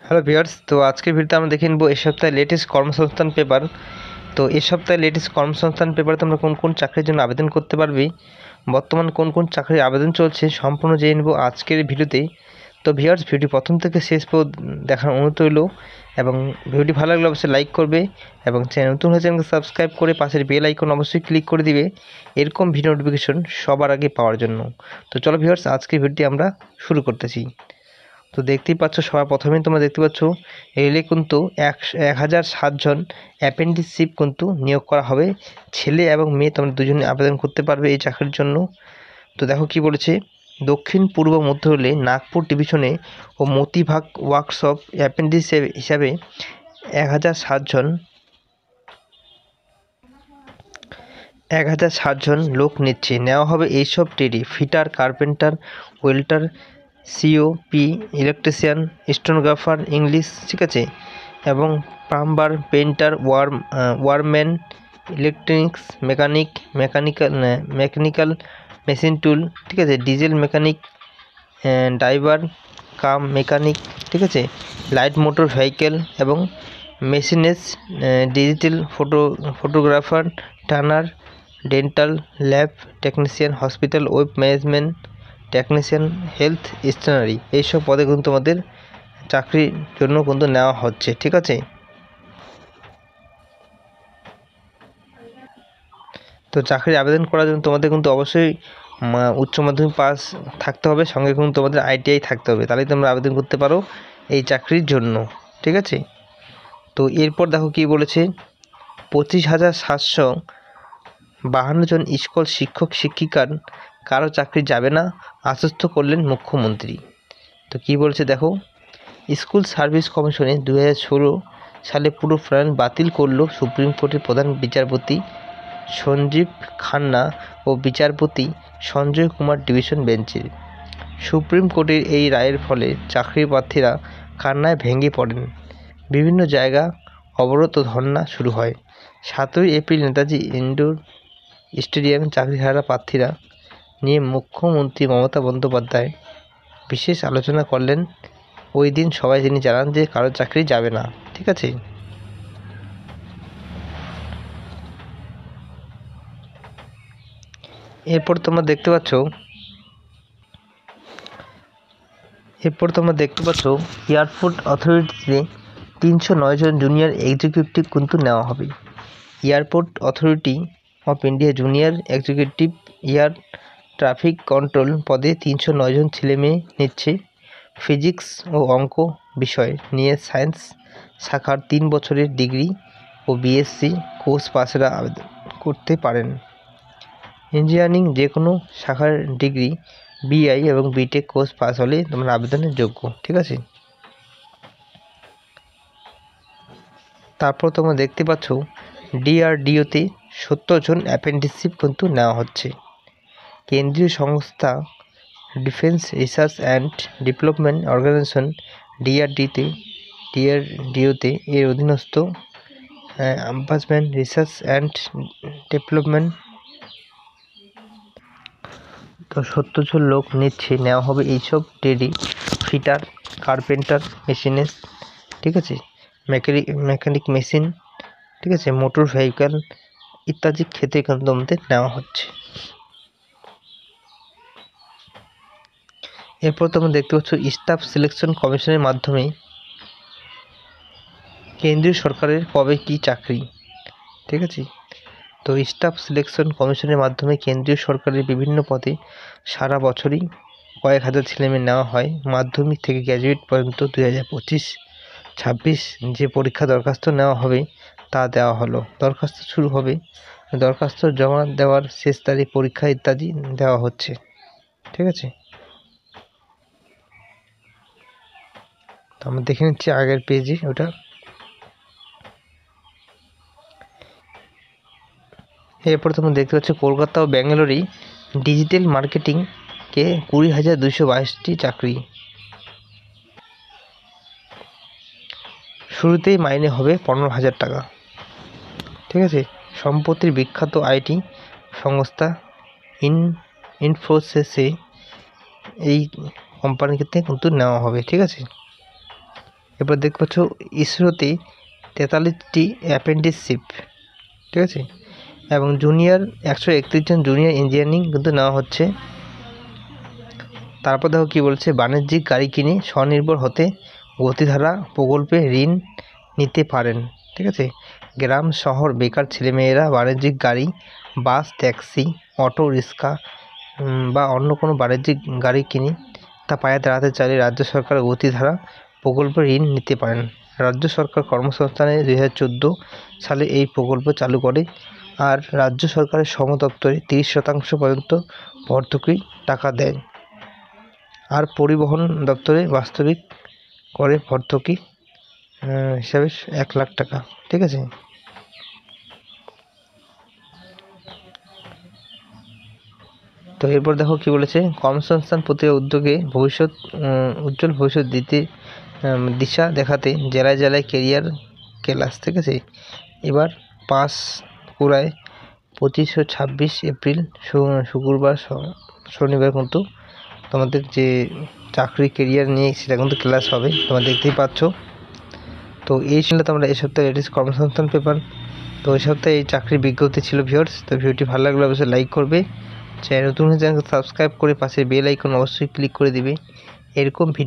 Hello viewers, তো আজকের ভিডিওতে আমরা দেখে নেব এই সপ্তাহে লেটেস্ট কর্মসংস্থান পেপার। তো এই সপ্তাহে লেটেস্ট কর্মসংস্থান পেপারে তোমরা কোন কোন চাকরির জন্য আবেদন করতে পারবে, বর্তমান কোন কোন চাকরির আবেদন চলছে, সম্পূর্ণ জেনে নেব আজকের ভিডিওতে। তো ভিউয়ার্স, ভিডিওটি প্রথম থেকে শেষ পর্যন্ত দেখার অনুরোধ রইল এবং ভিডিওটি ভালো লাগলে অবশ্যই লাইক করবে এবং চ্যানেল নতুন হলে চ্যানেলকে সাবস্ক্রাইব করে পাশের বেল আইকন অবশ্যই ক্লিক করে দিবে এরকম ভিডিও নোটিফিকেশন সবার আগে পাওয়ার জন্য। তো চলো ভিউয়ার্স, আজকের ভিডিওটি আমরা শুরু করতেছি। তো দেখতেই পাচ্ছ, সবার প্রথমেই তোমরা দেখতে পাচ্ছ রেলে কিন্তু 1007 জন অ্যাপেন্টিসশিপ কিন্তু নিয়োগ করা হবে। ছেলে এবং মেয়ে তোমরা দুজনে আবেদন করতে পারবে এই চাকরির জন্য। তো দেখো কি বলেছে, দক্ষিণ পূর্ব মধ্য রেলে নাগপুর ডিভিশনে ও মতিভাগ ওয়ার্কশপ অ্যাপেন্ডিস হিসাবে 1007 জন লোক নিচ্ছে। নেওয়া হবে এইসব ট্রেডে fitter, carpenter, welder, COP, electrician, stenographer, English, ঠিক আছে, এবং plumber, painter, wireman, electronics mechanical machine tool, ঠিক আছে, diesel mechanic, driver cum mechanic, ঠিক আছে, লাইট মোটর ভেহিকেল এবং machinist, digital photographer, turner, dental lab technician, hospital web management technician, health stationery, এইসব পদে কিন্তু তোমাদের চাকরির জন্য কিন্তু নেওয়া হচ্ছে, ঠিক আছে। তো চাকরির আবেদন করার জন্য তোমাদের কিন্তু অবশ্যই উচ্চ মাধ্যমিক পাস থাকতে হবে, সঙ্গে কিন্তু তোমাদের ITI থাকতে হবে, তাহলেই তোমরা আবেদন করতে পারো এই চাকরির জন্য, ঠিক আছে। তো এরপর দেখো কি বলেছে, 25,752 জন স্কুল শিক্ষক শিক্ষিকার কারো চাকরি যাবে না, আশ্বস্ত করলেন মুখ্যমন্ত্রী। তো কি বলছে দেখো, স্কুল সার্ভিস কমিশনে 2016 সালে পুরো প্রণয়ন বাতিল করল সুপ্রিম কোর্টের প্রধান বিচারপতি সঞ্জীব খান্না ও বিচারপতি সঞ্জয় কুমার ডিভিশন বেঞ্চের। সুপ্রিম কোর্টের এই রায়ের ফলে চাকরি প্রার্থীরা কান্নায় ভেঙে পড়েন। বিভিন্ন জায়গা অবরোধ ও ধর্না শুরু হয়। 7ই এপ্রিল নেতাজি ইন্ডোর স্টেডিয়ামে চাকরিহারা প্রার্থীরা নিয়ে মুখ্যমন্ত্রী মমতা বন্দ্যোপাধ্যায় বিশেষ আলোচনা করলেন। ওই দিন সবাই তিনি জানান যে কারো চাকরি যাবে না, ঠিক আছে। এরপর তোমরা দেখতে পাচ্ছ এয়ারপোর্ট অথরিটিতে 309 জন জুনিয়র এক্সিকিউটিভ কিন্তু নেওয়া হবে। Airport authority of India junior executive air traffic control পদে 309 জন ছেলেমেয়ে নিচ্ছে। ফিজিক্স ও অঙ্ক বিষয় নিয়ে সায়েন্স শাখার 3 বছরের ডিগ্রি ও BSc কোর্স পাসেরা আবেদন করতে পারেন। ইঞ্জিনিয়ারিং যে কোনো শাখার ডিগ্রি, BI এবং BTech কোর্স পাস হলে তোমরা আবেদনের যোগ্য, ঠিক আছে। তারপর তোমরা দেখতে পাচ্ছ DRDOতে 70 জন অ্যাপ্রেন্টিসশিপ কিন্তু নেওয়া হচ্ছে। কেন্দ্রীয় সংস্থা defence research and development organisation DRDOতে এর অধীনস্থ অ্যাম্বাসমেন্ট রিসার্চ অ্যান্ড ডেভেলপমেন্ট। তো 70 জন লোক নিচ্ছে, নেওয়া হবে এইসব ট্রেডে ফিটার, কার্পেন্টার, মেশিনিস্ট, ঠিক আছে, মেকানিক মেশিন, ঠিক আছে, মোটর ভেহিকেল ইত্যাদি ক্ষেত্রে কিন্তু আমাদের নেওয়া হচ্ছে। এরপর তোমরা দেখতে পাচ্ছ স্টাফ সিলেকশন কমিশনের মাধ্যমে কেন্দ্রীয় সরকারের কবে কি চাকরি, ঠিক আছে। তো স্টাফ সিলেকশন কমিশনের মাধ্যমে কেন্দ্রীয় সরকারের বিভিন্ন পদে সারা বছরই কয়েক হাজার ছেলেমেয়ে নেওয়া হয়। মাধ্যমিক থেকে গ্র্যাজুয়েট পর্যন্ত 2025-26 যে পরীক্ষা দরখাস্ত নেওয়া হবে তা দেওয়া হলো। দরখাস্ত শুরু হবে, দরখাস্ত জমা দেওয়ার শেষ তারিখ, পরীক্ষা ইত্যাদি দেওয়া হচ্ছে, ঠিক আছে। তো আমরা দেখে নিচ্ছি আগের পেজে ওটা। এরপর তোমরা দেখতে পাচ্ছ কলকাতা ও ব্যাঙ্গালোরে ডিজিটাল মার্কেটিংকে 20,222টি চাকরি। শুরুতেই মাইনে হবে 15,000 টাকা, ঠিক আছে। সম্প্রতি বিখ্যাত IT সংস্থা ইনফোসিসে এই কোম্পানিতে কিন্তু নেওয়া হবে, ঠিক আছে। এবার দেখতে পাচ্ছ ইসরোতে 43টি অ্যাপ্রেন্টিসশিপ, ঠিক আছে, এবং জুনিয়র 131 জন জুনিয়র ইঞ্জিনিয়ারিং কিন্তু নেওয়া হচ্ছে। তারপর দেখো কী বলছে, বাণিজ্যিক গাড়ি কিনে স্বনির্ভর হতে গতিধারা প্রকল্পে ঋণ নিতে পারেন, ঠিক আছে। গ্রাম শহর বেকার ছেলেমেয়েরা বাণিজ্যিক গাড়ি, বাস, ট্যাক্সি, অটো রিক্সা বা অন্য কোনো বাণিজ্যিক গাড়ি কিনে তা পায়ে দাঁড়াতে চাইলে রাজ্য সরকার গতিধারা প্রকল্পে ঋণ নিতে পারেন। রাজ্য সরকার কর্মসংস্থানে 2014 সালে এই প্রকল্প চালু করে, আর রাজ্য সরকারের শ্রম দপ্তরে 30% পর্যন্ত ভর্তুকি টাকা দেয়, আর পরিবহন দপ্তরে বাস্তবিক করে ভর্তুকি হিসাবে 1 লাখ টাকা, ঠিক আছে। তো এরপর দেখো কি বলেছে, কর্মসংস্থান প্রতি উদ্যোগে উজ্জ্বল ভবিষ্যৎ দিশা দেখাতে জেলায় জেলায় কেরিয়ার ক্লাস, ঠিক আছে। এবার পাঁশকুড়ায় 25-26 এপ্রিল শুক্রবার শনিবার কিন্তু তোমাদের যে চাকরি কেরিয়ার নিয়ে সেটা কিন্তু ক্লাস হবে, তোমরা দেখতেই পাচ্ছ। তো এই ছিল তোমরা এই সপ্তাহে লেটেস্ট কর্মসংস্থান পেপার। তো এই সপ্তাহে এই চাকরির বিজ্ঞপ্তি ছিল ভিউয়ার্স। তো ভিডিওটি ভালো লাগলে অবশ্যই লাইক করবে, চ্যানেল নতুন হলে চ্যানেলকে সাবস্ক্রাইব করে পাশে বেল আইকন অবশ্যই ক্লিক করে দিবে। এরকম ভিডিও